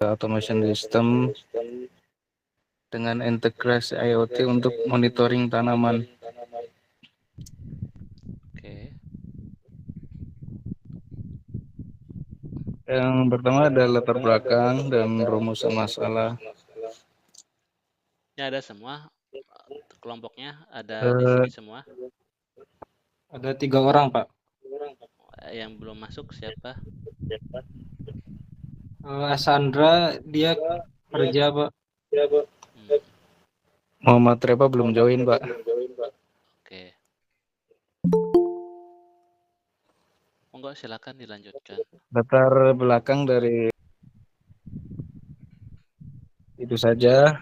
automation system dengan integrasi IoT untuk monitoring tanaman. Oke. Yang pertama ada latar belakang dan rumusan masalah. Ini ada semua kelompoknya, ada di sini semua. Ada 3 orang, Pak. Yang belum masuk siapa? Sandra, dia kerja, Pak. Hmm, Muhammad Reba belum join, Pak. Oke. Monggo silakan dilanjutkan. Latar belakang dari itu saja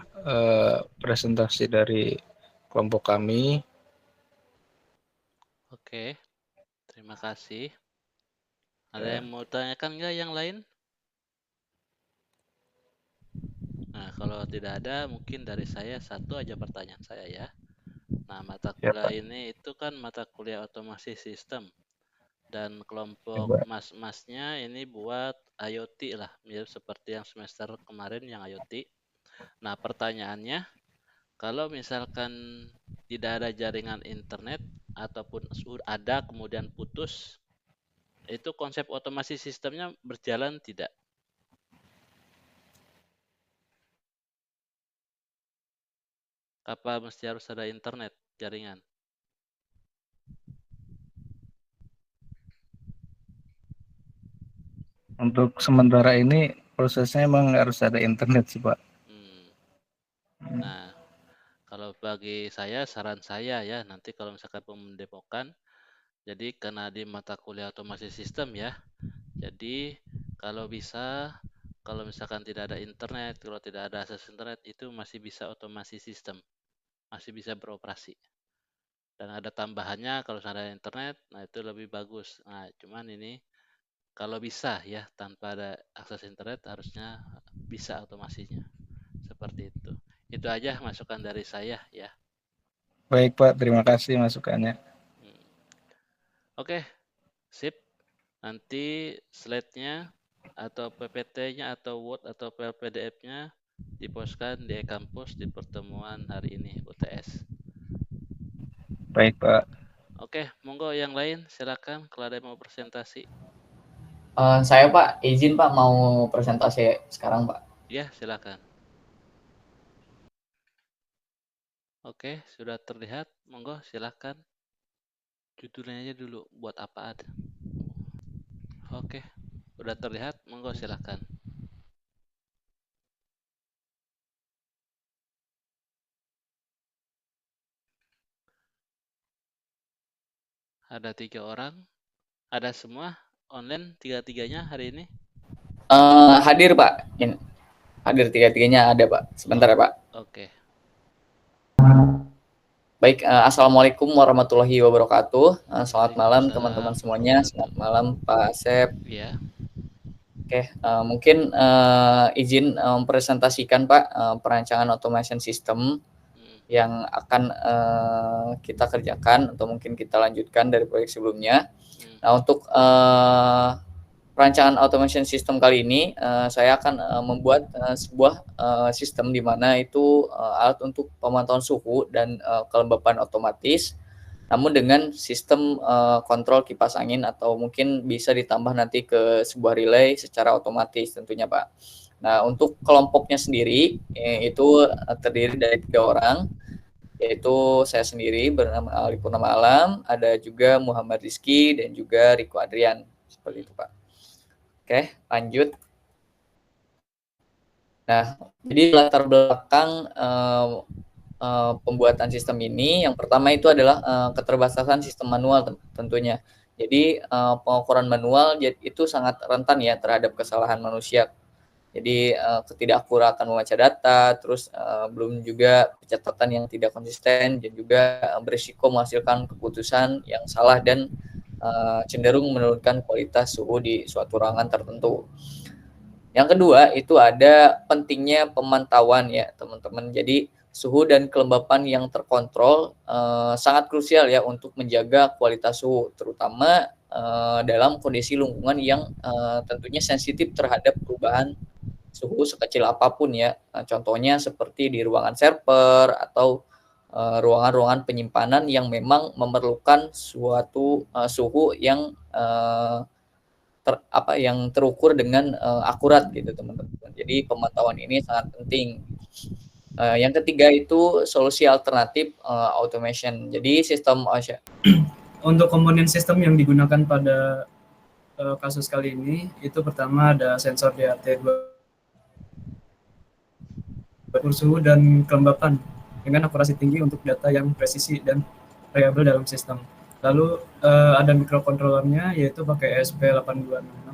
presentasi dari kelompok kami. Oke, terima kasih. Ada yang mau tanyakan nggak yang lain? Nah, kalau tidak ada, mungkin dari saya satu aja pertanyaan saya ya. Nah, mata Ya, kuliah Pak. ini itu kan mata kuliah otomasi sistem. Dan Ya, kelompok Pak. mas-masnya ini buat IoT lah, mirip seperti yang semester kemarin yang IoT. Nah, pertanyaannya, kalau misalkan tidak ada jaringan internet ataupun ada kemudian putus, itu konsep otomasi sistemnya berjalan tidak? Apa mesti harus ada internet jaringan? Untuk sementara ini prosesnya emang harus ada internet sih, Pak. Hmm. Nah, kalau bagi saya, saran saya ya, nanti kalau misalkan pemendepokan, jadi karena di mata kuliah otomasi sistem ya, jadi kalau bisa, kalau misalkan tidak ada internet, kalau tidak ada akses internet, itu masih bisa otomasi sistem, masih bisa beroperasi. Dan ada tambahannya kalau ada internet, nah itu lebih bagus. Nah, cuman ini kalau bisa ya, tanpa ada akses internet harusnya bisa otomasinya. Seperti itu. Itu aja masukan dari saya ya. Baik, Pak. Terima kasih masukannya. Hmm. Oke, sip. Nanti slide-nya atau PPT-nya atau Word atau PDF-nya dipostkan di e-kampus di pertemuan hari ini UTS. Baik, Pak. Oke, monggo yang lain silakan kalau ada yang mau presentasi. Saya Pak, izin Pak mau presentasi sekarang Pak. Ya, silakan. Oke, sudah terlihat. Monggo silakan. Judulnya aja dulu buat apa ada. Oke, udah terlihat. Monggo silakan. Ada 3 orang. Ada semua online tiga-tiganya hari ini? Hadir Pak. Hadir tiga-tiganya ada Pak. Sebentar ya Pak. Oke. Baik, Assalamualaikum warahmatullahi wabarakatuh. Selamat malam teman-teman Waalaikumsalam semuanya. warahmatullahi Selamat malam Pak Asep. Ya. Oke, mungkin izin mempresentasikan Pak perancangan automation system yang akan kita kerjakan atau mungkin kita lanjutkan dari proyek sebelumnya. Nah, untuk perancangan automation system kali ini, saya akan membuat sebuah sistem di mana itu alat untuk pemantauan suhu dan kelembapan otomatis, namun dengan sistem kontrol kipas angin atau mungkin bisa ditambah nanti ke sebuah relay secara otomatis tentunya Pak. Nah, untuk kelompoknya sendiri itu terdiri dari 3 orang, yaitu saya sendiri bernama Ali Purnama Alam, ada juga Muhammad Rizky dan juga Riko Adrian, seperti itu Pak. Oke, lanjut. Nah, jadi latar belakang pembuatan sistem ini, yang pertama itu adalah keterbatasan sistem manual tentunya. Jadi pengukuran manual itu sangat rentan ya terhadap kesalahan manusia. Jadi ketidakakuratan membaca data, terus belum juga pencatatan yang tidak konsisten dan juga berisiko menghasilkan keputusan yang salah dan cenderung menurunkan kualitas suhu di suatu ruangan tertentu. Yang kedua itu ada pentingnya pemantauan ya teman-teman. Jadi suhu dan kelembapan yang terkontrol sangat krusial ya untuk menjaga kualitas suhu, terutama dalam kondisi lingkungan yang tentunya sensitif terhadap perubahan suhu sekecil apapun ya. Contohnya seperti di ruangan server atau ruangan-ruangan penyimpanan yang memang memerlukan suatu suhu yang yang terukur dengan akurat gitu teman-teman. Jadi pemantauan ini sangat penting. Yang ketiga itu solusi alternatif automation. Jadi sistem Untuk komponen sistem yang digunakan pada kasus kali ini itu pertama ada sensor DHT 2 suhu dan kelembapan dengan akurasi tinggi untuk data yang presisi dan variabel dalam sistem. Lalu ada microcontrollernya yaitu pakai ESP8266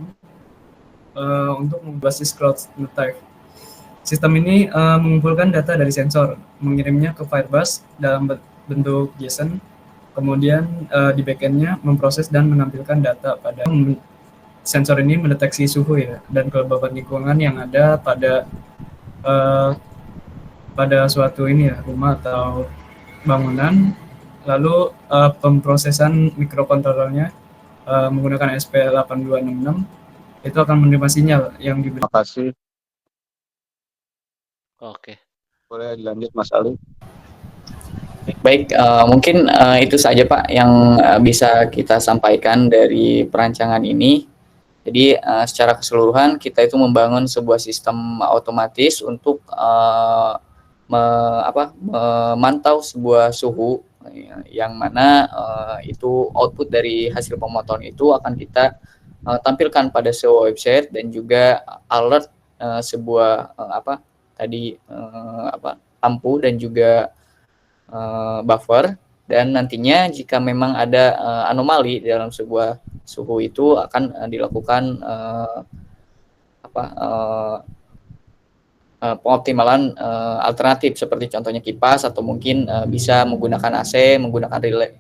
untuk berbasis cloud native. Sistem ini mengumpulkan data dari sensor, mengirimnya ke Firebase dalam bentuk JSON, kemudian di backend-nya memproses dan menampilkan data pada sensor ini mendeteksi suhu ya dan kelembapan lingkungan yang ada pada suatu ini ya rumah atau bangunan. Lalu pemrosesan mikrokontrolernya menggunakan ESP8266 itu akan menerima sinyal yang diberi. Terima kasih. Oke. Boleh dilanjut Mas Ali. Baik, mungkin itu saja Pak yang bisa kita sampaikan dari perancangan ini. Jadi secara keseluruhan kita itu membangun sebuah sistem otomatis untuk memantau sebuah suhu yang mana itu output dari hasil pemantauan itu akan kita tampilkan pada sebuah website dan juga alert sebuah lampu dan juga buffer, dan nantinya jika memang ada anomali dalam sebuah suhu itu akan dilakukan pengoptimalan alternatif seperti contohnya kipas atau mungkin bisa menggunakan AC, menggunakan relay,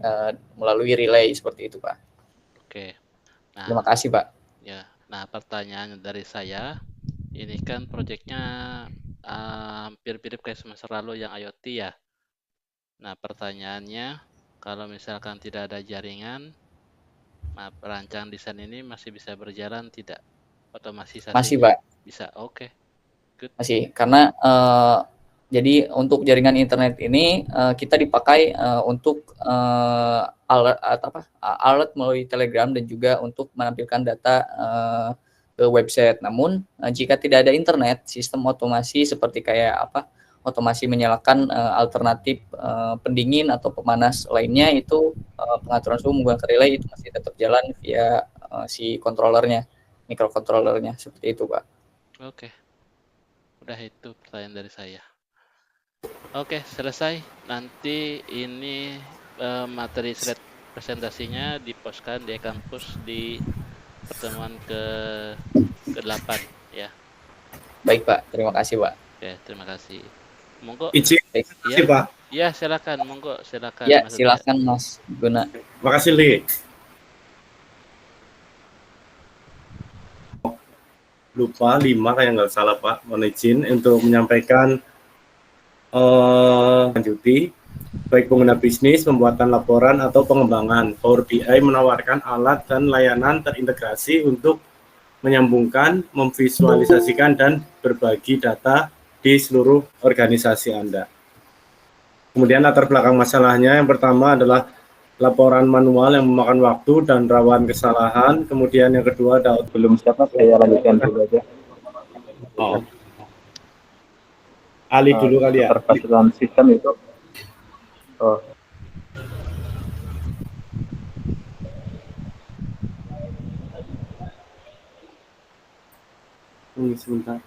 melalui relay seperti itu Pak. Oke. Nah, Terima kasih Pak. ya. Nah, pertanyaan dari saya, ini kan proyeknya hampir mirip kayak semester lalu yang IoT ya. Nah, pertanyaannya, kalau misalkan tidak ada jaringan, perancang desain ini masih bisa berjalan tidak? Otomatisasinya Masih Pak. bisa. Oke. Good. Masih, karena jadi untuk jaringan internet ini kita dipakai untuk alert melalui Telegram dan juga untuk menampilkan data ke website. Namun jika tidak ada internet, sistem otomasi seperti kayak otomasi menyalakan alternatif pendingin atau pemanas lainnya itu pengaturan suhu menggunakan relay itu masih tetap jalan via si controllernya, microcontrollernya seperti itu Pak. Oke. Udah itu pertanyaan dari saya. Oke, selesai. Nanti ini materi slide presentasinya dipostkan di kampus di pertemuan ke-8 ya. Baik Pak, terima kasih Pak. Oke, terima kasih. Monggo. Izin, Ya, Pak. ya silakan, monggo, silakan. Ya, Mas silakan Mas Guna. Makasih, Li. Lupa 5 kayak nggak salah Pak. Mohon izin untuk menyampaikan lanjuti baik pengguna bisnis, pembuatan laporan atau pengembangan. Power BI menawarkan alat dan layanan terintegrasi untuk menyambungkan, memvisualisasikan dan berbagi data di seluruh organisasi Anda. Kemudian latar belakang masalahnya yang pertama adalah laporan manual yang memakan waktu dan rawan kesalahan. Kemudian yang kedua ada Belum siapa, saya lanjutkan dulu aja. Oh. Ali dulu kali ya. Keterbatasan sistem itu. Oh. Sebentar.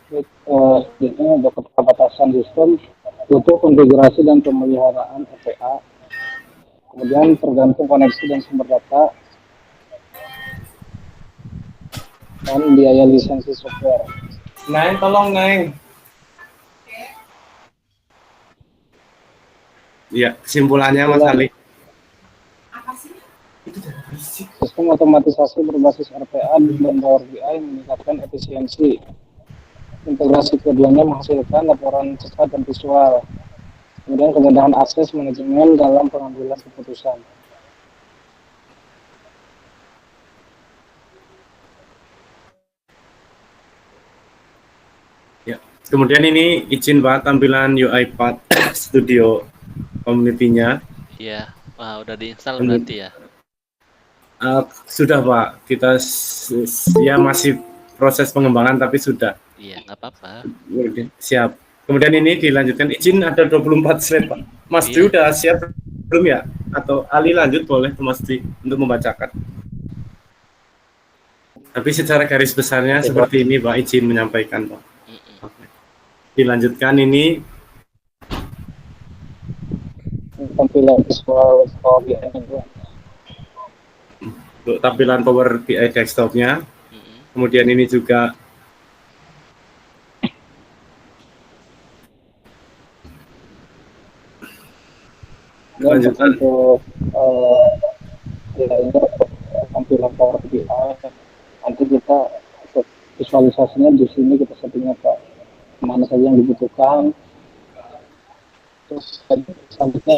Jadi ada keterbatasan sistem butuh konfigurasi dan pemeliharaan RPA, kemudian tergantung koneksi dan sumber data, dan biaya lisensi software. Neng, tolong Neng. Iya, kesimpulannya Mas Ali. Sistem otomatisasi berbasis RPA dan Power BI meningkatkan efisiensi. Integrasi keduanya menghasilkan laporan cepat dan visual. Kemudian kemudahan akses manajemen dalam pengambilan keputusan. Ya, Kemudian ini izin Pak tampilan UiPath Studio community-nya. Iya. Wah, udah diinstal berarti ya. Sudah Pak, kita ya masih proses pengembangan tapi sudah. Iya, nggak apa-apa. Oke, siap. Kemudian ini dilanjutkan izin ada 24 slide Pak. Mas Dwi udah siap belum ya? Atau Ali lanjut boleh Mas Dwi untuk membacakan. Tapi secara garis besarnya seperti ini Pak, izin menyampaikan Pak. Oke. Dilanjutkan ini tampilan visual Power BI untuk tampilan Power BI desktop-nya. Kemudian ini juga lanjutkan untuk ini tampilan Power BI. Nanti kita untuk visualisasinya di sini kita settingnya Pak, mana saja yang dibutuhkan. Terus selanjutnya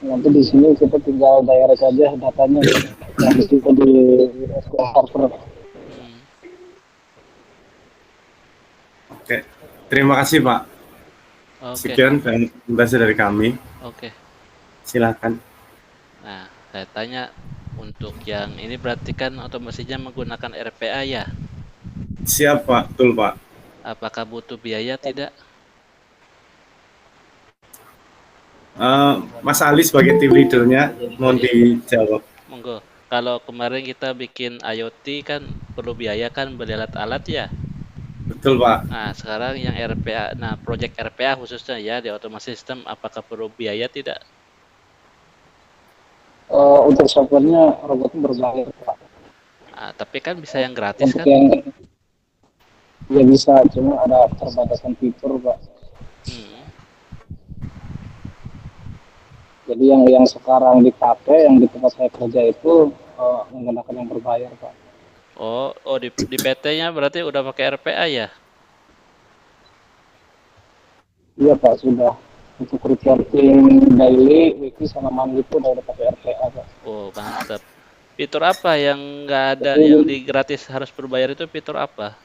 nanti di sini kita tinggal direct aja datanya yang di situ di SQL Server. Oke. Terima kasih Pak. Oke. Sekian presentasi dari kami. Oke. Silakan. Nah, saya tanya untuk yang ini berarti kan otomasinya menggunakan RPA ya? Siap Pak, betul Pak. Apakah butuh biaya tidak? Mas Ali sebagai tim leadernya mohon dijawab. Monggo. Kalau kemarin kita bikin IoT kan perlu biaya kan beli alat-alat ya? Betul Pak. Nah, sekarang yang RPA, nah project RPA khususnya ya di otomasi sistem, apakah perlu biaya tidak? Untuk softwarenya robotnya berbayar Pak. Nah, tapi kan bisa yang gratis Untuk kan? yang ya bisa, cuma ada keterbatasan fitur Pak. Jadi yang sekarang dipakai yang di tempat saya kerja itu menggunakan yang berbayar Pak. Oh di PT-nya berarti udah pakai RPA ya? Iya Pak, sudah. Untuk reporting daily, weekly, sama monthly itu udah pakai RPA Pak. Oh mantap. Fitur apa yang nggak ada yang di gratis harus berbayar itu fitur apa?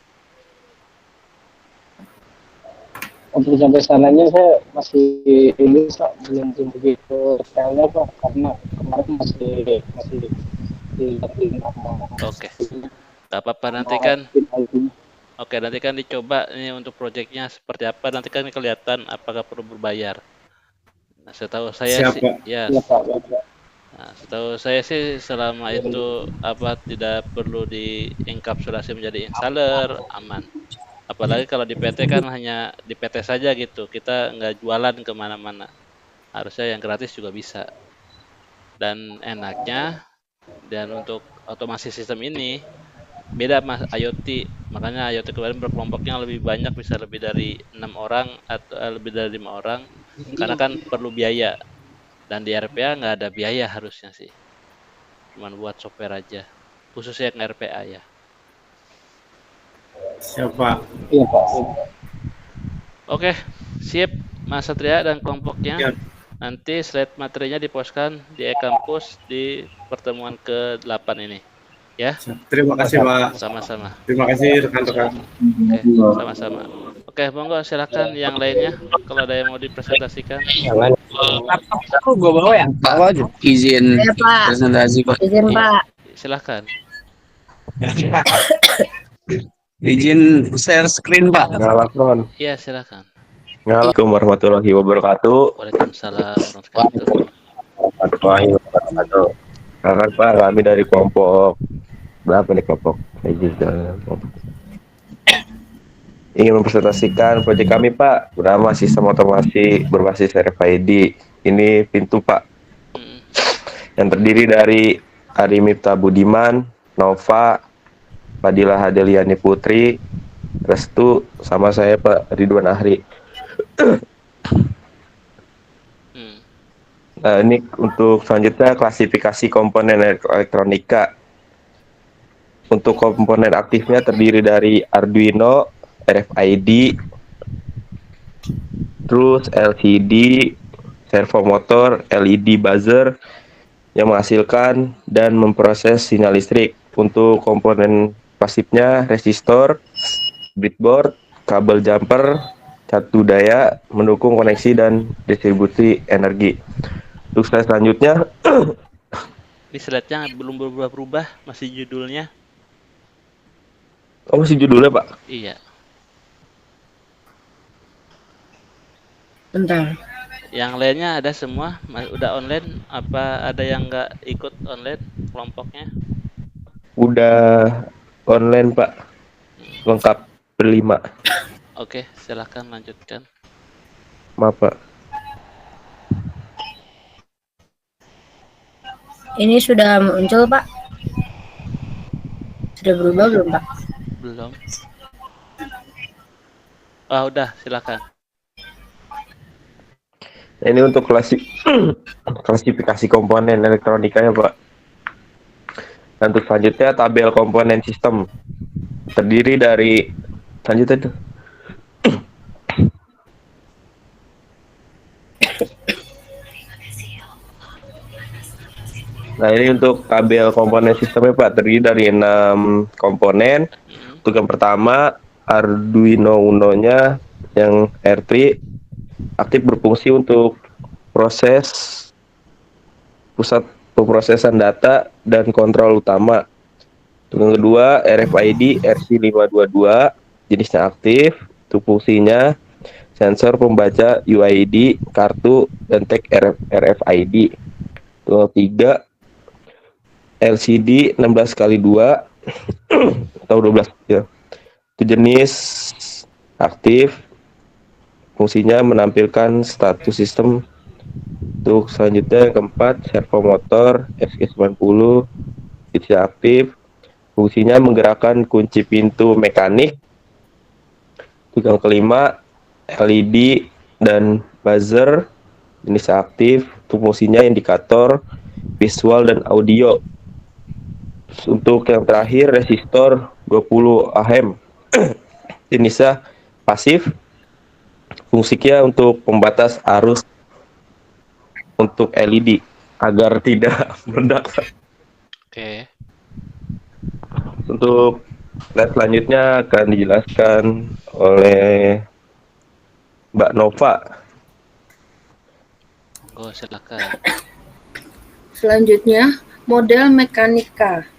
Untuk sampai sananya saya masih ini Pak, belum begitu detailnya Pak, karena kemarin masih di Oke. Gak apa-apa nanti kan. Oke, nanti kan dicoba ini untuk proyeknya seperti apa, nanti kan kelihatan apakah perlu berbayar. Nah, setahu saya Siap, sih, Pak. ya. Nah, setahu saya sih selama itu apa tidak perlu dienkapsulasi menjadi installer, aman. Apalagi kalau di PT kan hanya di PT saja gitu, kita nggak jualan kemana-mana. Harusnya yang gratis juga bisa. Dan enaknya, dan untuk otomasi sistem ini beda Mas IoT, makanya IoT kemarin berkelompoknya lebih banyak, bisa lebih dari 6 orang atau lebih dari 5 orang, karena kan perlu biaya. Dan di RPA nggak ada biaya harusnya sih, cuman buat software aja, khususnya yang RPA ya. Siapa? Iya Pak. Oke, sip Mas Satria dan kelompoknya. Ya. Nanti slide materinya dipostkan di e-kampus di pertemuan ke-8 ini. Ya, Terima kasih Pak. sama-sama. Terima kasih rekan-rekan. Oke, sama-sama. Oke, monggo silakan yang lainnya kalau ada yang mau dipresentasikan. Aku gua bawa ya? Bawa aja. Izin Ya, Pak. presentasi Pak. Izin, Pak. Silakan. Izin share screen Pak. Assalamualaikum Iya, silakan. warahmatullahi wabarakatuh. Waalaikumsalam Warahmatullahi wabarakatuh. Kakak Pak, kami dari kelompok berapa nih kelompok? Ingin mempresentasikan proyek kami Pak, bernama sistem otomasi berbasis RFID. Ini pintu Pak, yang terdiri dari Ari Mipta Budiman, Nova, Fadila Hadeliani Putri, Restu, sama saya Pak Ridwan Ahri. Nah, ini untuk selanjutnya klasifikasi komponen elektronika. Untuk komponen aktifnya terdiri dari Arduino, RFID, terus LCD, servomotor, LED buzzer yang menghasilkan dan memproses sinyal listrik. Untuk komponen pasifnya resistor, breadboard, kabel jumper, catu daya, mendukung koneksi dan distribusi energi. Untuk slide selanjutnya, Ini slide-nya belum berubah-ubah, masih judulnya. oh masih judulnya Pak? Iya. Bentar. Yang lainnya ada semua? Udah online? Apa ada yang nggak ikut online kelompoknya? Udah online Pak, lengkap berlima. Oke, silakan lanjutkan. Maaf Pak. Ini sudah muncul, Pak? Sudah berubah belum, Pak? Belum. Ah, udah, silakan. Nah, ini untuk klasifikasi komponen elektronika ya Pak. Dan untuk selanjutnya tabel komponen sistem terdiri dari selanjutnya itu. Nah ini untuk tabel komponen sistemnya Pak, terdiri dari 6 komponen. Untuk yang pertama Arduino Uno-nya yang R3 aktif berfungsi untuk proses pusat pemrosesan data dan kontrol utama. Untuk yang kedua RFID RC522 jenisnya aktif, untuk fungsinya sensor pembaca UID, kartu, dan tag RFID. Untuk yang ketiga LCD 16x2 atau 12 ya. Itu jenis aktif, fungsinya menampilkan status sistem. Untuk selanjutnya yang keempat servo motor SG90 jenisnya aktif, fungsinya menggerakkan kunci pintu mekanik. Untuk yang kelima LED dan buzzer jenisnya aktif, untuk fungsinya indikator visual dan audio. Untuk yang terakhir resistor 20 ohm jenisnya pasif, fungsinya untuk pembatas arus untuk LED agar tidak meledak. Oke. Untuk slide selanjutnya akan dijelaskan oleh Mbak Nova. Go, silakan. Selanjutnya, model mekanika.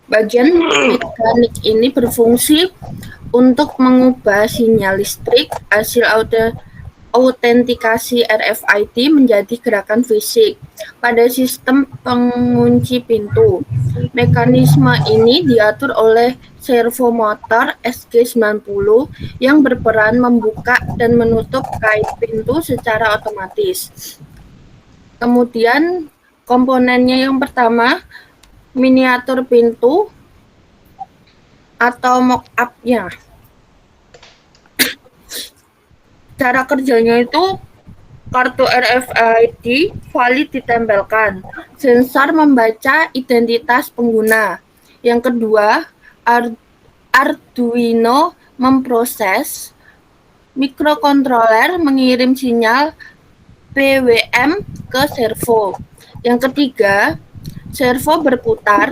Bagian mekanik ini berfungsi untuk mengubah sinyal listrik hasil autentikasi RFID menjadi gerakan fisik pada sistem pengunci pintu. Mekanisme ini diatur oleh servo motor SG90 yang berperan membuka dan menutup kait pintu secara otomatis. Kemudian komponennya yang pertama, miniatur pintu atau mock-up-nya. Cara kerjanya itu kartu RFID valid ditempelkan. Sensor membaca identitas pengguna. Yang kedua, Arduino memproses. Mikrokontroler mengirim sinyal PWM ke servo. Yang ketiga, servo berputar.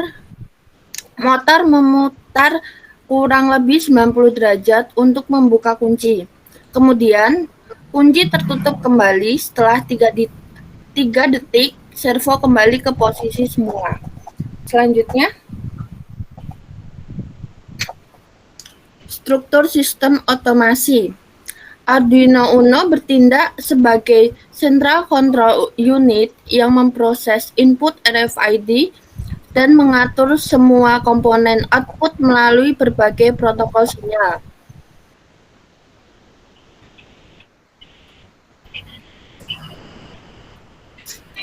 Motor memutar kurang lebih 90 derajat untuk membuka kunci. Kemudian, kunci tertutup kembali setelah 3 detik, servo kembali ke posisi semula. Selanjutnya, struktur sistem otomasi. Arduino Uno bertindak sebagai Central Control Unit yang memproses input RFID dan mengatur semua komponen output melalui berbagai protokol sinyal.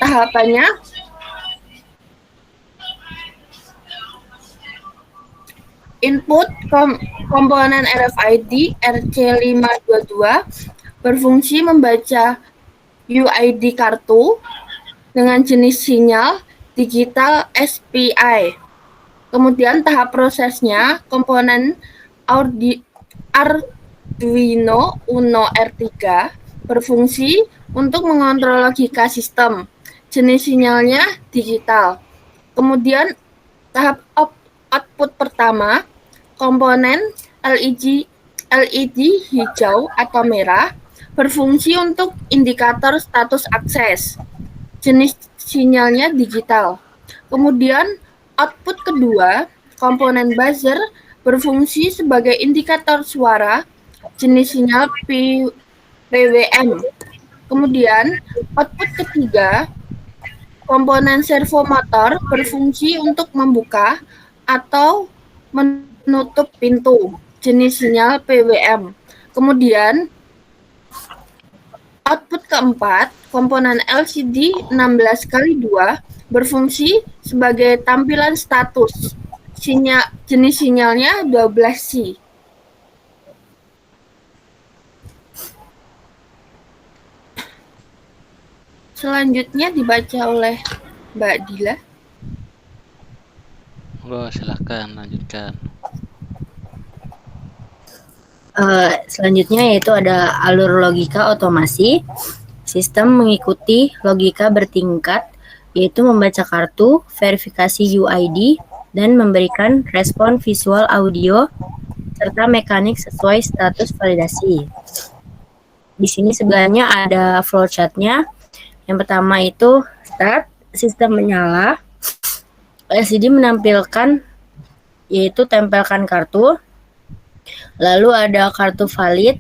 Tahapannya, input komponen RFID RC522 berfungsi membaca UID kartu dengan jenis sinyal digital SPI. Kemudian tahap prosesnya, komponen Arduino Uno R3 berfungsi untuk mengontrol logika sistem. Jenis sinyalnya digital. Kemudian tahap output pertama, Komponen LED hijau atau merah berfungsi untuk indikator status akses. Jenis sinyalnya digital. Kemudian output kedua, komponen buzzer berfungsi sebagai indikator suara. Jenis sinyal PWM. Kemudian output ketiga, komponen servomotor berfungsi untuk membuka atau menutup pintu. Jenis sinyal PWM. Kemudian output keempat, komponen LCD 16x2 berfungsi sebagai tampilan status. Jenis sinyalnya 12C. Selanjutnya dibaca oleh Mbak Dila. Silahkan lanjutkan. Selanjutnya yaitu ada alur logika otomasi. Sistem mengikuti logika bertingkat, yaitu membaca kartu, verifikasi UID, dan memberikan respon visual audio, serta mekanik sesuai status validasi. Di sini sebenarnya ada flowchart-nya. Yang pertama itu start, sistem menyala, LCD menampilkan, yaitu tempelkan kartu, lalu ada kartu valid,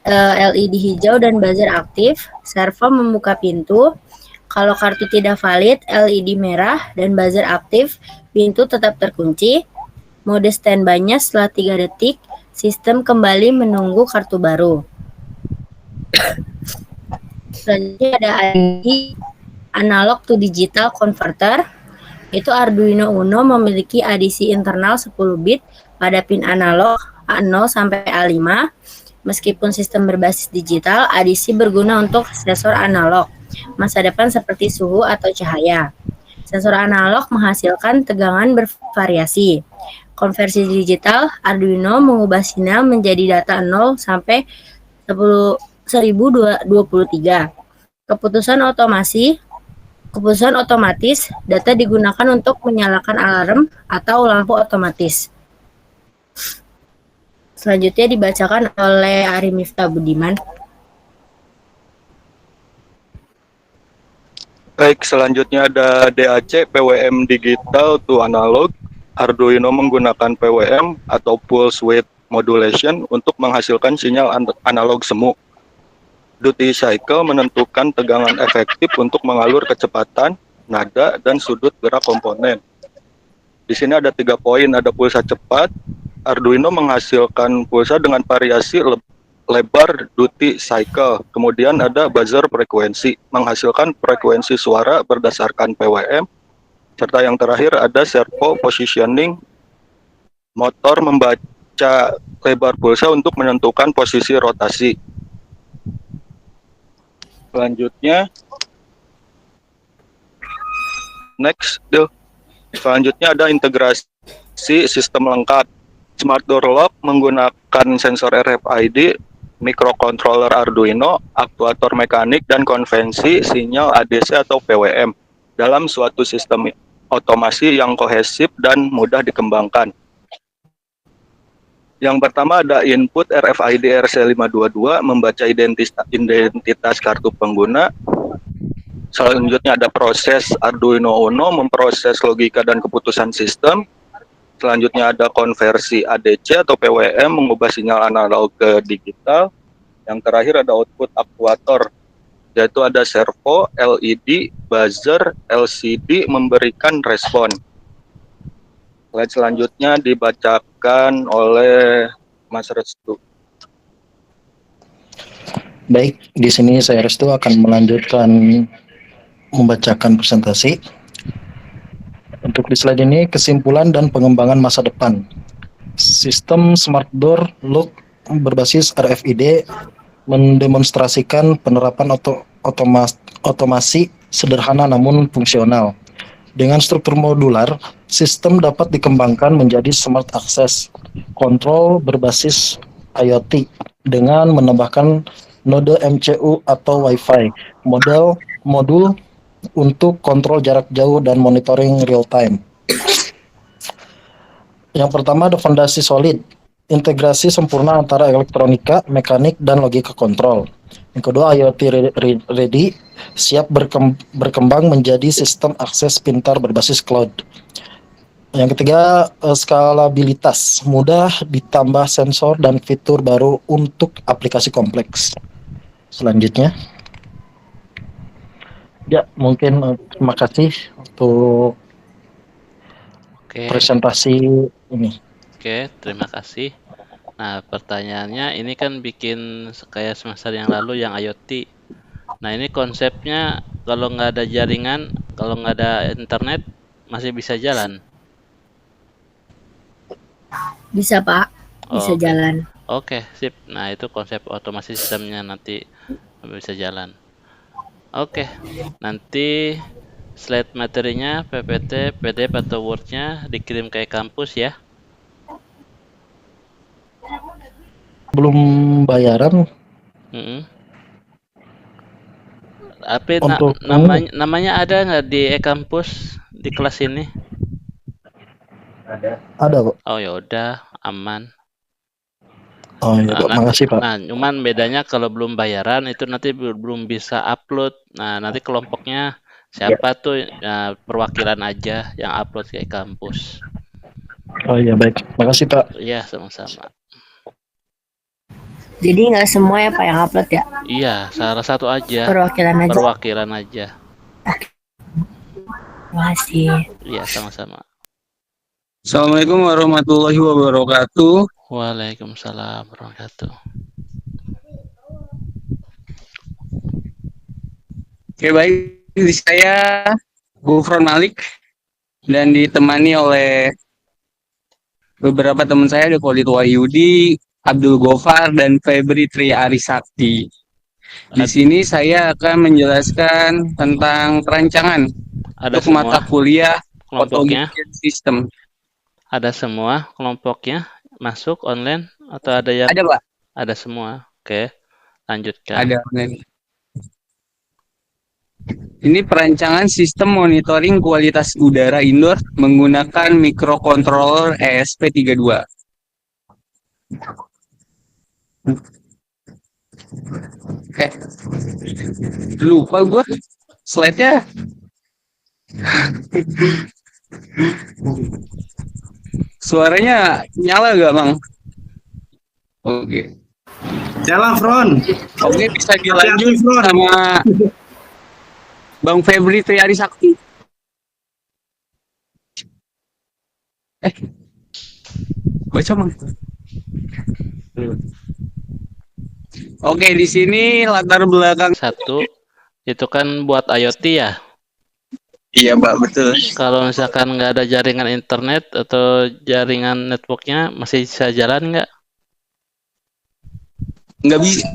LED hijau dan buzzer aktif, servo membuka pintu. Kalau kartu tidak valid, LED merah dan buzzer aktif, pintu tetap terkunci. Mode standby-nya setelah 3 detik, sistem kembali menunggu kartu baru. Selanjutnya ada ADC, analog to digital converter. Itu Arduino Uno memiliki ADC internal 10 bit pada pin analog A0 sampai A5. Meskipun sistem berbasis digital, ADC berguna untuk sensor analog masa depan seperti suhu atau cahaya. Sensor analog menghasilkan tegangan bervariasi. Konversi digital, Arduino mengubah sinyal menjadi data 0 sampai 1023. Keputusan otomatis, data digunakan untuk menyalakan alarm atau lampu otomatis. Selanjutnya dibacakan oleh Ari Miftah Budiman. Baik, selanjutnya ada DAC PWM digital to analog. Arduino menggunakan PWM atau pulse width modulation untuk menghasilkan sinyal analog semu. Duty cycle menentukan tegangan efektif untuk mengalur kecepatan, nada, dan sudut gerak komponen. Di sini ada 3 poin, ada pulsa cepat. Arduino menghasilkan pulsa dengan variasi lebar duty cycle. Kemudian ada buzzer frekuensi, menghasilkan frekuensi suara berdasarkan PWM. Serta yang terakhir ada servo positioning, motor membaca lebar pulsa untuk menentukan posisi rotasi. Selanjutnya, selanjutnya ada integrasi sistem lengkap. Smart Door Lock menggunakan sensor RFID, microcontroller Arduino, aktuator mekanik, dan konvensi sinyal ADC atau PWM dalam suatu sistem otomasi yang kohesif dan mudah dikembangkan. Yang pertama ada input RFID RC522 membaca identitas kartu pengguna. Selanjutnya ada proses Arduino Uno memproses logika dan keputusan sistem. Selanjutnya ada konversi ADC atau PWM mengubah sinyal analog ke digital. Yang terakhir ada output aktuator, yaitu ada servo, LED, buzzer, LCD memberikan respon. Slide selanjutnya dibacakan oleh Mas Restu. Baik, di sini saya Restu akan melanjutkan membacakan presentasi. Untuk di slide ini kesimpulan dan pengembangan masa depan. Sistem Smart Door Lock berbasis RFID mendemonstrasikan penerapan otomasi sederhana namun fungsional. Dengan struktur modular, sistem dapat dikembangkan menjadi smart access control berbasis IoT dengan menambahkan node MCU atau Wi-Fi, modul untuk kontrol jarak jauh dan monitoring real time. Yang pertama ada fondasi solid, integrasi sempurna antara elektronika, mekanik, dan logika kontrol. Yang kedua IoT ready, siap berkembang menjadi sistem akses pintar berbasis cloud. Yang ketiga skalabilitas, mudah ditambah sensor dan fitur baru untuk aplikasi kompleks. Selanjutnya, ya mungkin terima kasih untuk presentasi ini. Oke, terima kasih. Nah, pertanyaannya ini kan bikin kayak semester yang lalu yang IoT. Nah, ini konsepnya kalau nggak ada jaringan, kalau nggak ada internet, masih bisa jalan? Bisa, Pak. Bisa Oke. jalan. Oke, sip. Nah, itu konsep otomasi sistemnya nanti bisa jalan. Oke, nanti slide materinya, PPT, PDF atau Word-nya dikirim ke kampus ya. Belum bayaran Tapi untuk namanya ada nggak di e-kampus di kelas ini? ada, Pak. Oh ya udah, aman. Oh iya, Pak. Makasih, Pak. Nah, cuman bedanya kalau belum bayaran itu nanti belum bisa upload. Nah, nanti kelompoknya siapa tuh perwakilan aja yang upload ke kampus. Oh iya, baik. Makasih, Pak. Iya, sama-sama. Jadi nggak semua ya Pak yang upload ya? Iya, salah satu aja. Perwakilan aja. Perwakilan aja. Terima kasih. Iya, sama-sama. Assalamualaikum warahmatullahi wabarakatuh. Waalaikumsalam warahmatullahi wabarakatuh. Oke, baik. Di saya Gufron Malik dan ditemani oleh beberapa teman saya, ada Khalid Wahyudi, Abdul Gofar, dan Febri Tri Arisakti. Di sini saya akan menjelaskan tentang perancangan untuk mata kuliah Automation System. Ada semua kelompoknya masuk online atau ada yang? Ada, Pak. Ada semua. Oke, lanjutkan. Ada online. Ini perancangan sistem monitoring kualitas udara indoor menggunakan microcontroller ESP32. Oke. Lupa gue slide-nya. Suaranya nyala gak, Bang? Oke. Nyala, Fron. Oke, bisa dilanjut sama Bang Febri Tri Arisakti. Baca, Bang. Oke, di sini latar belakang satu itu kan buat IoT ya? Iya, Pak, betul. Kalau misalkan nggak ada jaringan internet atau jaringan networknya masih bisa jalan nggak? Nggak bisa.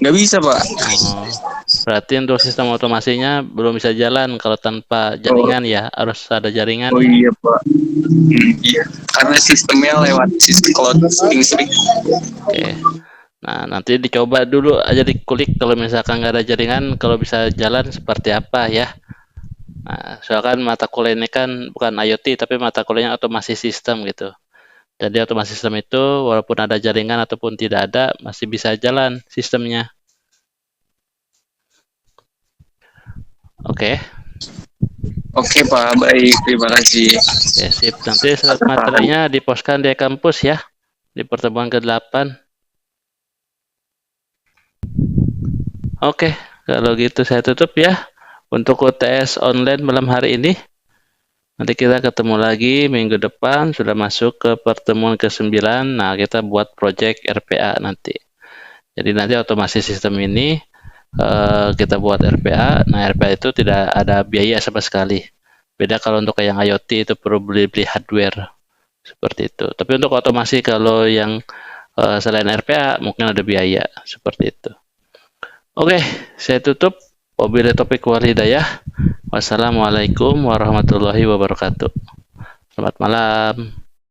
Nggak bisa, Pak. Oh, berarti untuk sistem otomasinya belum bisa jalan kalau tanpa jaringan ya, harus ada jaringan. Oh iya, Pak. Iya, karena sistemnya lewat sistem cloud listrik. Oke. Nah, nanti dicoba dulu aja dikulik kalau misalkan nggak ada jaringan, kalau bisa jalan seperti apa ya. Nah, soalnya mata kuliah ini kan bukan IoT, tapi mata kuliahnya otomasi sistem gitu. Jadi otomasi sistem itu walaupun ada jaringan ataupun tidak ada, masih bisa jalan sistemnya. Oke. Oke, Pak, baik, terima kasih. Oke, sip. Nanti slide materinya dipostkan di kampus ya, di pertemuan ke-8. Oke, kalau gitu saya tutup ya untuk UTS online malam hari ini. Nanti kita ketemu lagi minggu depan, sudah masuk ke pertemuan ke-9. Nah, kita buat project RPA nanti. Jadi nanti otomasi sistem ini kita buat RPA. Nah, RPA itu tidak ada biaya sama sekali. Beda kalau untuk yang IoT itu perlu beli hardware seperti itu. Tapi untuk otomasi kalau yang selain RPA mungkin ada biaya seperti itu. Oke, saya tutup. Wabillahi taufiq wal hidayah. Wassalamualaikum warahmatullahi wabarakatuh. Selamat malam.